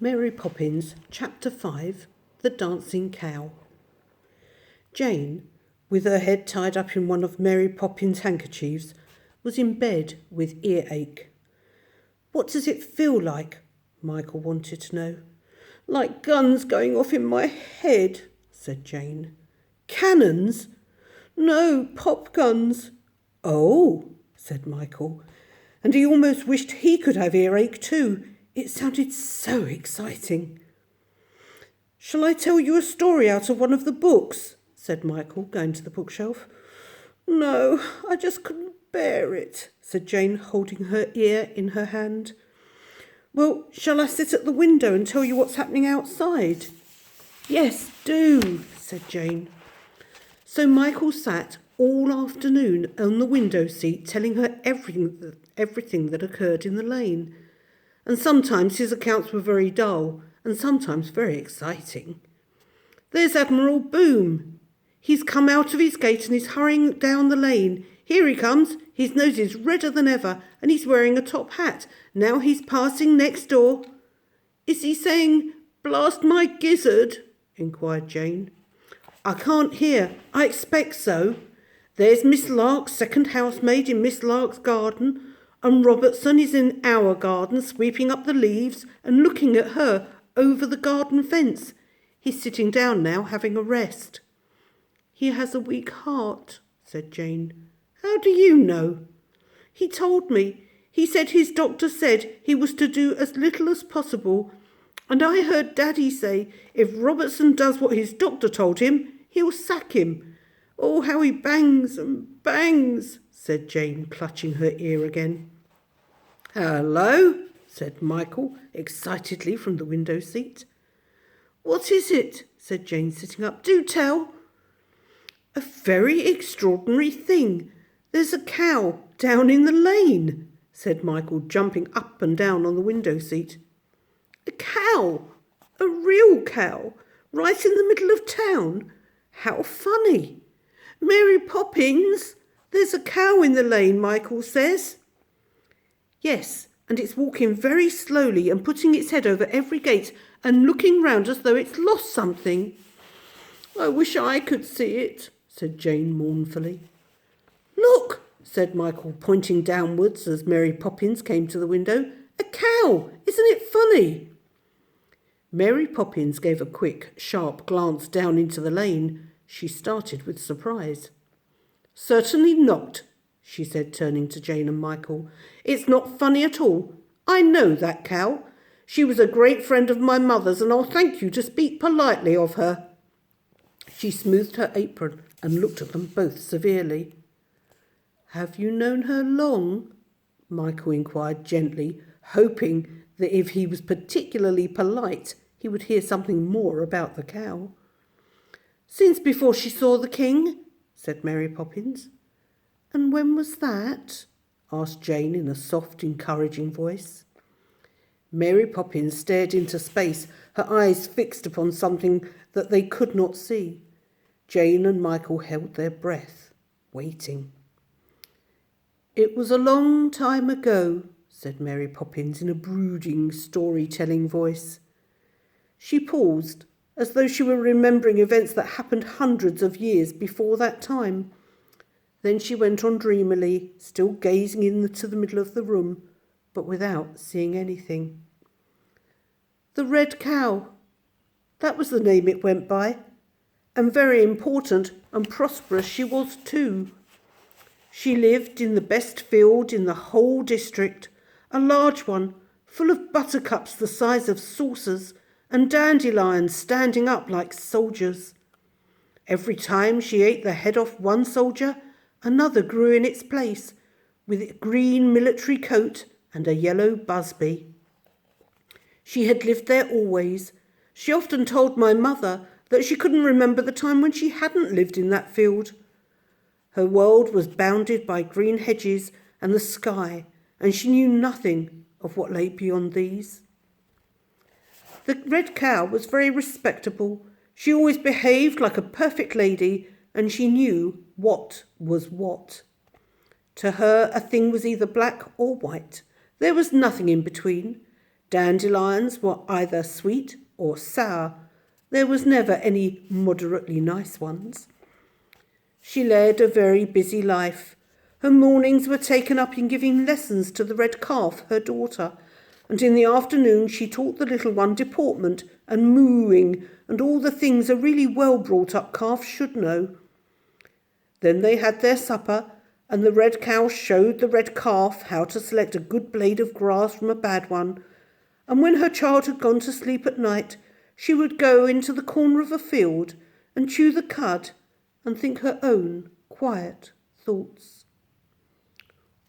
Mary Poppins, Chapter 5, The Dancing Cow. Jane, with her head tied up in one of Mary Poppins' handkerchiefs, was in bed with earache. "What does it feel like?" Michael wanted to know. "Like guns going off in my head," said Jane. "Cannons?" "No, pop guns." "Oh," said Michael, and he almost wished he could have earache too. It sounded so exciting. "Shall I tell you a story out of one of the books?" said Michael, going to the bookshelf. "No, I just couldn't bear it," said Jane, holding her ear in her hand. "Well, shall I sit at the window and tell you what's happening outside?" "Yes, do," said Jane. So Michael sat all afternoon on the window seat telling her everything that occurred in the lane. And sometimes his accounts were very dull, and sometimes very exciting. "There's Admiral Boom. He's come out of his gate and is hurrying down the lane. Here he comes. His nose is redder than ever, and he's wearing a top hat. Now he's passing next door." "Is he saying, 'Blast my gizzard'?" inquired Jane. "I can't hear. I expect so. There's Miss Lark's second housemaid in Miss Lark's garden, and Robertson is in our garden sweeping up the leaves and looking at her over the garden fence. He's sitting down now having a rest." "He has a weak heart," said Jane. "How do you know?" "He told me. He said his doctor said he was to do as little as possible. And I heard Daddy say if Robertson does what his doctor told him, he'll sack him. Oh, how he bangs and bangs," said Jane, clutching her ear again. "Hello," said Michael, excitedly from the window seat. "What is it?" said Jane, sitting up. "Do tell." "A very extraordinary thing. There's a cow down in the lane," said Michael, jumping up and down on the window seat. "A cow? A real cow? Right in the middle of town? How funny. Mary Poppins, there's a cow in the lane, Michael says." "Yes, and it's walking very slowly and putting its head over every gate and looking round as though it's lost something." "I wish I could see it," said Jane mournfully. "Look," said Michael, pointing downwards as Mary Poppins came to the window. "A cow! Isn't it funny?" Mary Poppins gave a quick, sharp glance down into the lane. She started with surprise. "Certainly not," she said, turning to Jane and Michael. "It's not funny at all. I know that cow. She was a great friend of my mother's, and I'll thank you to speak politely of her." She smoothed her apron and looked at them both severely. "Have you known her long?" Michael inquired gently, hoping that if he was particularly polite, he would hear something more about the cow. "Since before she saw the king," said Mary Poppins. "And when was that?" asked Jane in a soft, encouraging voice. Mary Poppins stared into space, her eyes fixed upon something that they could not see. Jane and Michael held their breath, waiting. "It was a long time ago," said Mary Poppins in a brooding, storytelling voice. She paused, as though she were remembering events that happened hundreds of years before that time. Then she went on dreamily, still gazing into the middle of the room, but without seeing anything. "The Red Cow. That was the name it went by. And very important and prosperous she was too. She lived in the best field in the whole district, a large one, full of buttercups the size of saucers, and dandelions standing up like soldiers. Every time she ate the head off one soldier, another grew in its place, with a green military coat and a yellow busby. She had lived there always. She often told my mother that she couldn't remember the time when she hadn't lived in that field. Her world was bounded by green hedges and the sky, and she knew nothing of what lay beyond these. The Red Cow was very respectable. She always behaved like a perfect lady, and she knew what was what. To her, a thing was either black or white. There was nothing in between. Dandelions were either sweet or sour. There was never any moderately nice ones. She led a very busy life. Her mornings were taken up in giving lessons to the red calf, her daughter, and in the afternoon she taught the little one deportment and mooing and all the things a really well-brought-up calf should know. Then they had their supper, and the red cow showed the red calf how to select a good blade of grass from a bad one, and when her child had gone to sleep at night, she would go into the corner of a field and chew the cud and think her own quiet thoughts.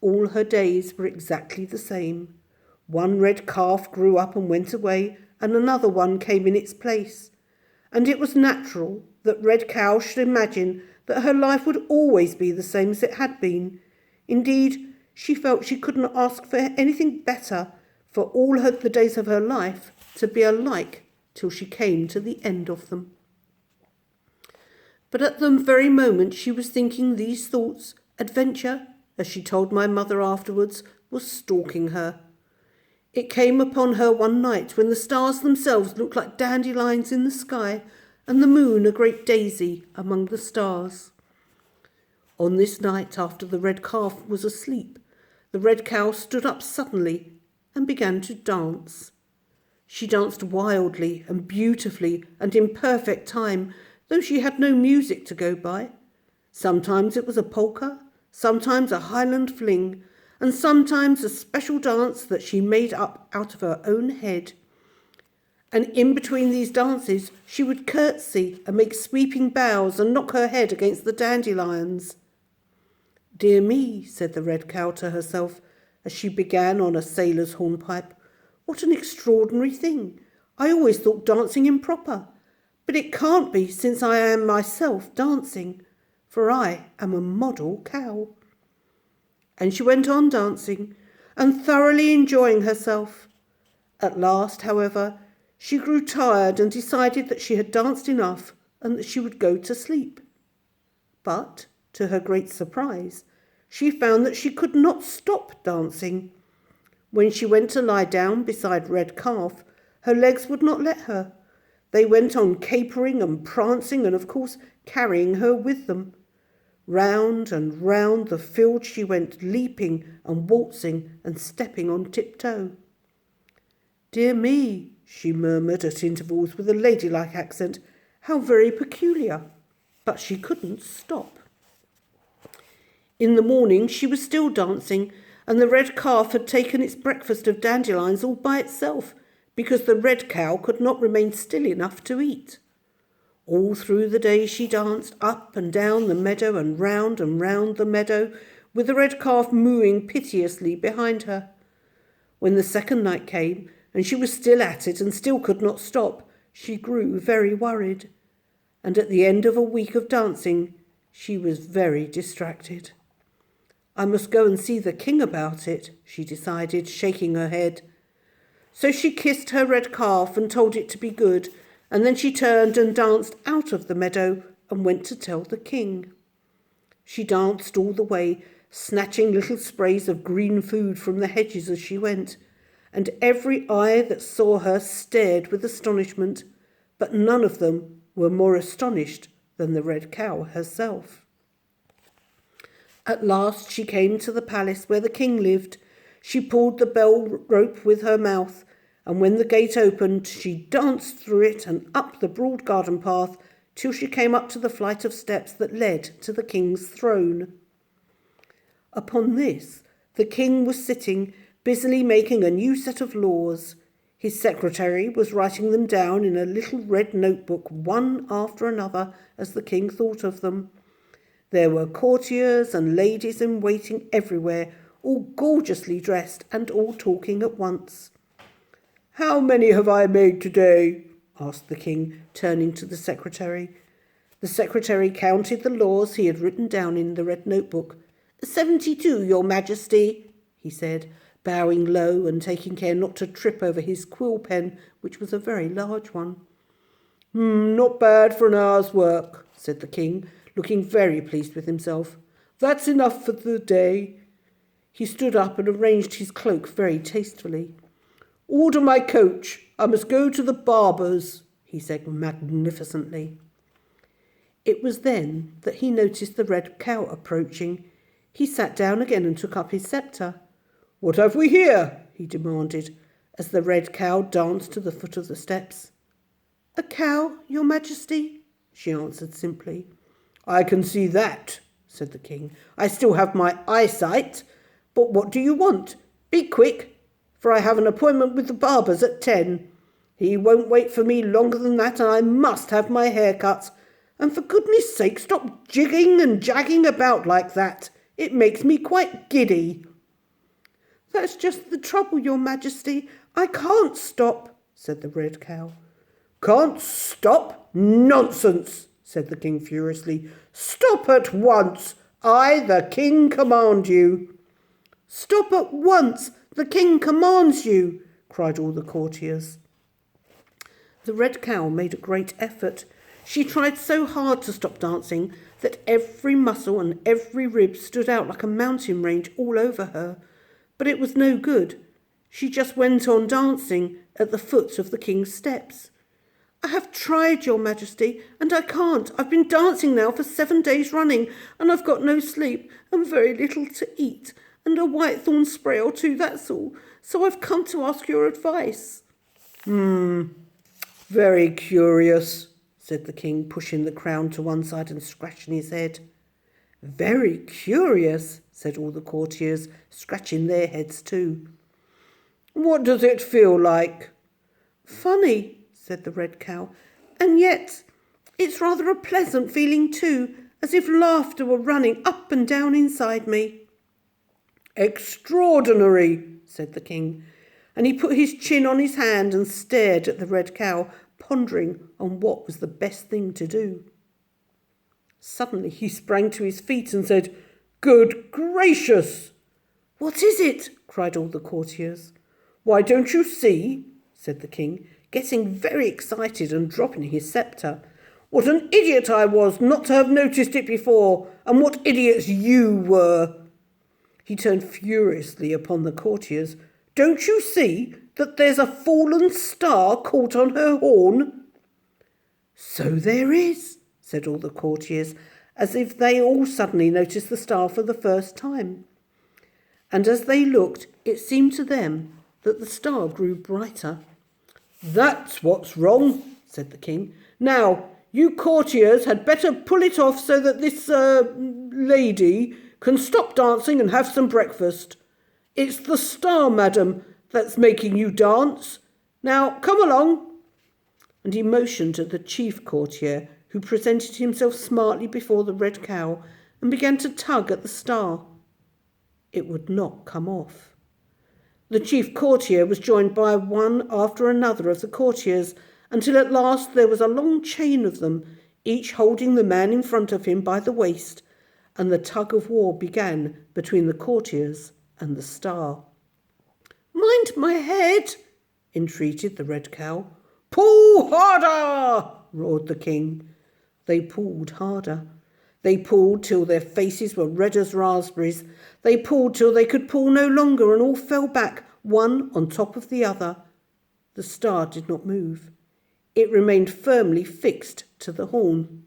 All her days were exactly the same. One red calf grew up and went away, and another one came in its place. And it was natural that Red Cow should imagine that her life would always be the same as it had been. Indeed, she felt she couldn't ask for anything better for all the days of her life to be alike till she came to the end of them. But at the very moment she was thinking these thoughts, adventure, as she told my mother afterwards, was stalking her. It came upon her one night when the stars themselves looked like dandelions in the sky and the moon a great daisy among the stars. On this night, after the red calf was asleep, the red cow stood up suddenly and began to dance. She danced wildly and beautifully and in perfect time, though she had no music to go by. Sometimes it was a polka, sometimes a Highland fling, and sometimes a special dance that she made up out of her own head. And in between these dances she would curtsy and make sweeping bows and knock her head against the dandelions. "Dear me," said the red cow to herself, as she began on a sailor's hornpipe, "what an extraordinary thing! I always thought dancing improper, but it can't be, since I am myself dancing, for I am a model cow." And she went on dancing and thoroughly enjoying herself. At last, however, she grew tired and decided that she had danced enough and that she would go to sleep. But, to her great surprise, she found that she could not stop dancing. When she went to lie down beside Red Calf, her legs would not let her. They went on capering and prancing and, of course, carrying her with them. Round and round the field she went, leaping and waltzing and stepping on tiptoe. "Dear me," she murmured at intervals with a ladylike accent, "how very peculiar." But she couldn't stop. In the morning she was still dancing, and the red calf had taken its breakfast of dandelions all by itself, because the red cow could not remain still enough to eat. All through the day she danced up and down the meadow and round the meadow, with the red calf mooing piteously behind her. When the second night came, and she was still at it and still could not stop, she grew very worried. And at the end of a week of dancing, she was very distracted. "I must go and see the king about it," she decided, shaking her head. So she kissed her red calf and told it to be good, and then she turned and danced out of the meadow and went to tell the king. She danced all the way, snatching little sprays of green food from the hedges as she went, and every eye that saw her stared with astonishment, but none of them were more astonished than the red cow herself. At last she came to the palace where the king lived. She pulled the bell rope with her mouth, and when the gate opened, she danced through it and up the broad garden path till she came up to the flight of steps that led to the king's throne. Upon this, the king was sitting, busily making a new set of laws. His secretary was writing them down in a little red notebook, one after another, as the king thought of them. There were courtiers and ladies in waiting everywhere, all gorgeously dressed and all talking at once. "How many have I made today?" asked the king, turning to the secretary. The secretary counted the laws he had written down in the red notebook. 72, your majesty," he said, bowing low and taking care not to trip over his quill pen, which was a very large one. Not bad for an hour's work," said the king, looking very pleased with himself. "That's enough for the day." He stood up and arranged his cloak very tastefully. Order my coach. I must go to the barber's, he said magnificently. It was then that he noticed the red cow approaching. He sat down again and took up his sceptre. What have we here? He demanded, as the red cow danced to the foot of the steps. A cow, your majesty, she answered simply. I can see that, said the king. I still have my eyesight. But what do you want? Be quick, for I have an appointment with the barber's at 10. He won't wait for me longer than that, and I must have my hair cut. And for goodness sake, stop jigging and jagging about like that. It makes me quite giddy. That's just the trouble, your majesty. I can't stop, said the red cow. Can't stop? Nonsense, said the king furiously. Stop at once. I, the king, command you. Stop at once. The king commands you, cried all the courtiers. The red cow made a great effort. She tried so hard to stop dancing that every muscle and every rib stood out like a mountain range all over her. But it was no good. She just went on dancing at the foot of the king's steps. I have tried, your majesty, and I can't. I've been dancing now for 7 days running, and I've got no sleep and very little to eat, and a whitethorn spray or two, that's all. So I've come to ask your advice. Very curious, said the king, pushing the crown to one side and scratching his head. Very curious, said all the courtiers, scratching their heads too. What does it feel like? Funny, said the red cow, and yet it's rather a pleasant feeling too, as if laughter were running up and down inside me. Extraordinary, said the king, and he put his chin on his hand and stared at the red cow, pondering on what was the best thing to do. Suddenly he sprang to his feet and said, Good gracious! What is it? Cried all the courtiers. Why, don't you see, said the king, getting very excited and dropping his sceptre. What an idiot I was not to have noticed it before, and what idiots you were. He turned furiously upon the courtiers. Don't you see that there's a fallen star caught on her horn? So there is, said all the courtiers, as if they all suddenly noticed the star for the first time. And as they looked, it seemed to them that the star grew brighter. That's what's wrong, said the king. Now, you courtiers had better pull it off so that this lady can stop dancing and have some breakfast. It's the star, madam, that's making you dance. Now, come along. And he motioned to the chief courtier, who presented himself smartly before the red cow and began to tug at the star. It would not come off. The chief courtier was joined by one after another of the courtiers, until at last there was a long chain of them, each holding the man in front of him by the waist, and the tug of war began between the courtiers and the star. Mind my head, entreated the red cow. Pull harder, roared the king. They pulled harder. They pulled till their faces were red as raspberries. They pulled till they could pull no longer, and all fell back, one on top of the other. The star did not move. It remained firmly fixed to the horn.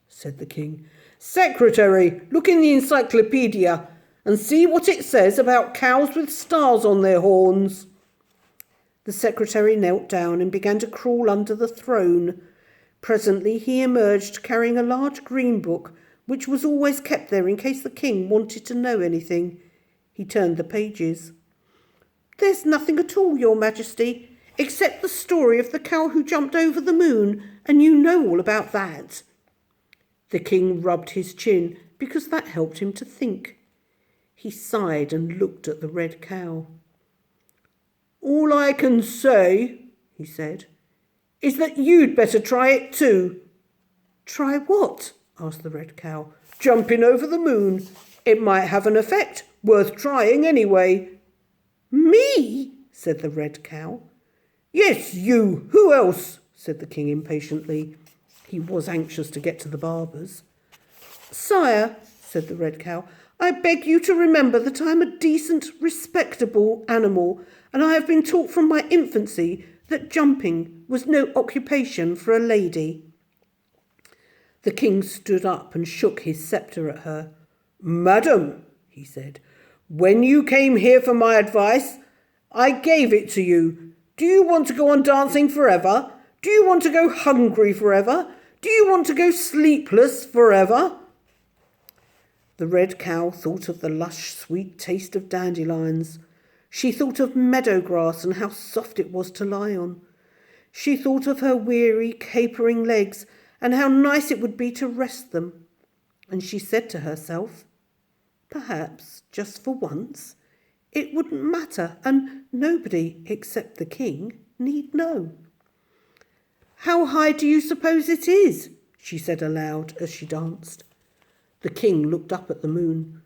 Said the king. Secretary, look in the encyclopedia and see what it says about cows with stars on their horns. The secretary knelt down and began to crawl under the throne. Presently he emerged carrying a large green book, which was always kept there in case the king wanted to know anything. He turned the pages. There's nothing at all, your majesty, except the story of the cow who jumped over the moon, and you know all about that. The king rubbed his chin, because that helped him to think. He sighed and looked at the red cow. All I can say, he said, is that you'd better try it too. Try what? Asked the red cow. Jumping over the moon. It might have an effect, worth trying anyway. Me? Said the red cow. Yes, you. Who else? Said the king impatiently. He was anxious to get to the barber's. Sire, said the red cow, I beg you to remember that I am a decent, respectable animal, and I have been taught from my infancy that jumping was no occupation for a lady." The king stood up and shook his sceptre at her. "Madam," he said, "when you came here for my advice, I gave it to you. Do you want to go on dancing forever? Do you want to go hungry forever? Do you want to go sleepless forever?" The red cow thought of the lush, sweet taste of dandelions. She thought of meadow grass and how soft it was to lie on. She thought of her weary, capering legs and how nice it would be to rest them. And she said to herself, perhaps, just for once, it wouldn't matter and nobody except the king need know. "How high do you suppose it is?" she said aloud as she danced. The king looked up at the moon.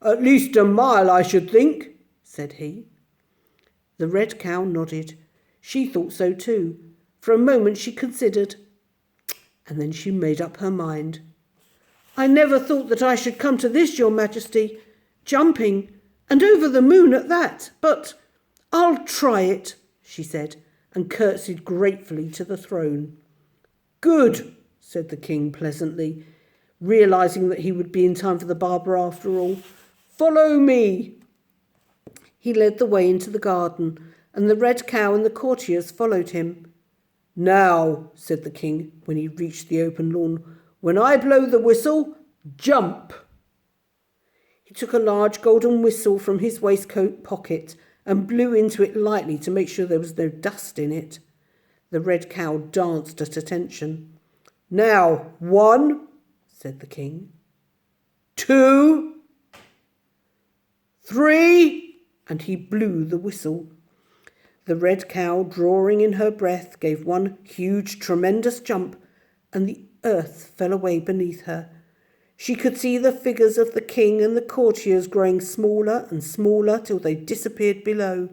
"At least a mile, I should think," said he. The red cow nodded. She thought so too. For a moment she considered, and then she made up her mind. "I never thought that I should come to this, your majesty, jumping, and over the moon at that, but I'll try it," she said, and curtsied gratefully to the throne. "Good," said the king pleasantly, realising that he would be in time for the barber after all. "Follow me." He led the way into the garden, and the red cow and the courtiers followed him. "Now," said the king, when he reached the open lawn, "when I blow the whistle, jump." He took a large golden whistle from his waistcoat pocket and blew into it lightly to make sure there was no dust in it. The red cow danced at attention. "Now, 1, said the king. 2, 3, and he blew the whistle. The red cow, drawing in her breath, gave one huge, tremendous jump, and the earth fell away beneath her. She could see the figures of the king and the courtiers growing smaller and smaller till they disappeared below.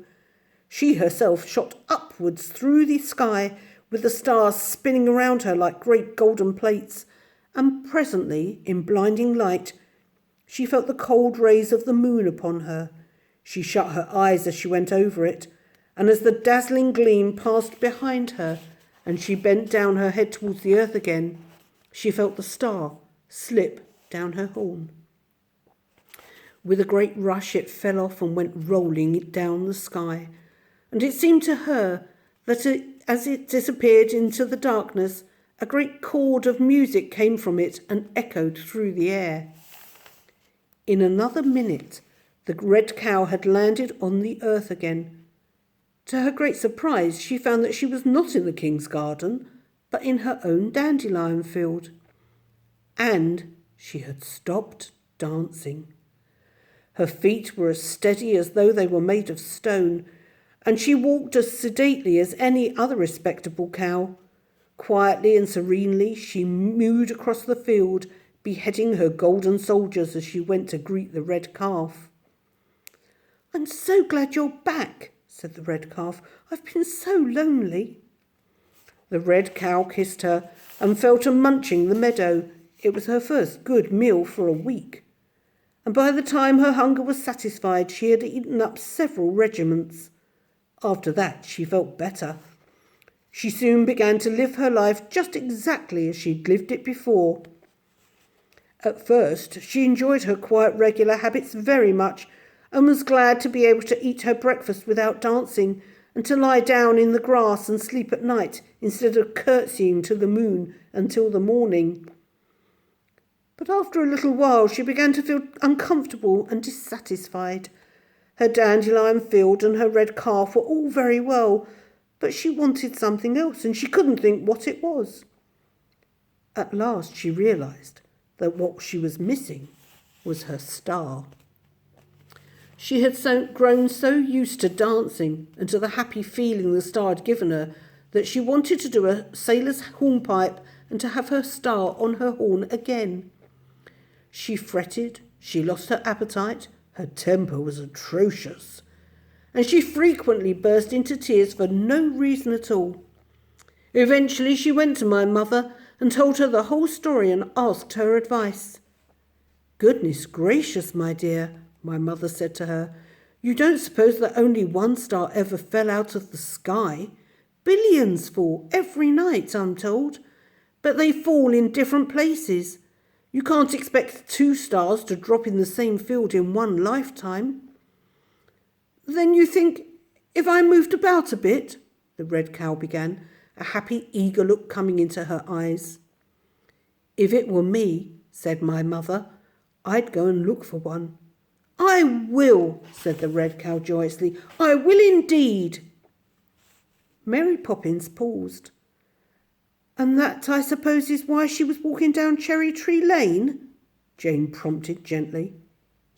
She herself shot upwards through the sky, with the stars spinning around her like great golden plates, and presently, in blinding light, she felt the cold rays of the moon upon her. She shut her eyes as she went over it, and as the dazzling gleam passed behind her, and she bent down her head towards the earth again, she felt the star slip down her horn. With a great rush it fell off and went rolling down the sky, and it seemed to her that as it disappeared into the darkness, a great chord of music came from it and echoed through the air. In another minute, the red cow had landed on the earth again. To her great surprise, she found that she was not in the king's garden, but in her own dandelion field. And she had stopped dancing. Her feet were as steady as though they were made of stone, and she walked as sedately as any other respectable cow. Quietly and serenely she mooed across the field, beheading her golden soldiers as she went to greet the red calf. "I'm so glad you're back," said the red calf. "I've been so lonely." The red cow kissed her and fell to munching the meadow. It was her first good meal for a week. And by the time her hunger was satisfied, she had eaten up several regiments. After that, she felt better. She soon began to live her life just exactly as she'd lived it before. At first, she enjoyed her quiet, regular habits very much and was glad to be able to eat her breakfast without dancing and to lie down in the grass and sleep at night instead of curtsying to the moon until the morning. But after a little while, she began to feel uncomfortable and dissatisfied. Her dandelion field and her red calf were all very well, but she wanted something else, and she couldn't think what it was. At last she realised that what she was missing was her star. She had grown so used to dancing and to the happy feeling the star had given her that she wanted to do a sailor's hornpipe and to have her star on her horn again. She fretted, she lost her appetite, her temper was atrocious, and she frequently burst into tears for no reason at all. Eventually she went to my mother and told her the whole story and asked her advice. Goodness gracious, my dear, my mother said to her. You don't suppose that only one star ever fell out of the sky? Billions fall every night, I'm told. But they fall in different places. You can't expect 2 stars to drop in the same field in one lifetime. Then you think if I moved about a bit? The red cow began, a happy, eager look coming into her eyes. If it were me, said my mother, I'd go and look for one. I will, said the red cow joyously. I will indeed. Mary Poppins paused. And that, I suppose, is why she was walking down Cherry Tree Lane? Jane prompted gently.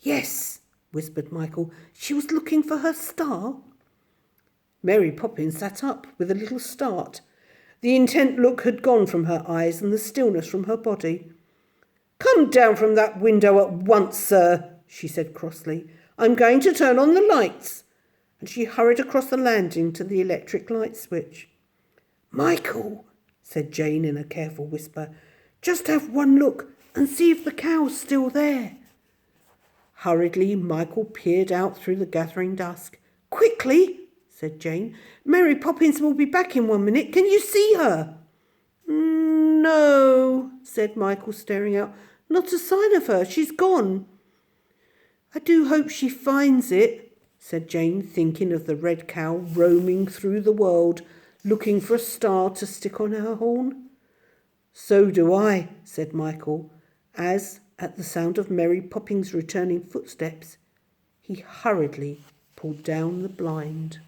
Yes, whispered Michael. She was looking for her star. Mary Poppins sat up with a little start. The intent look had gone from her eyes and the stillness from her body. Come down from that window at once, sir, she said crossly. I'm going to turn on the lights. And she hurried across the landing to the electric light switch. Michael, said Jane in a careful whisper, just have one look and see if the cow's still there. Hurriedly, Michael peered out through the gathering dusk. Quickly, said Jane. Mary Poppins will be back in 1 minute. Can you see her? No, said Michael, staring out. Not a sign of her. She's gone. I do hope she finds it, said Jane, thinking of the red cow roaming through the world, looking for a star to stick on her horn. So do I, said Michael, as, at the sound of Mary Poppins' returning footsteps, he hurriedly pulled down the blind.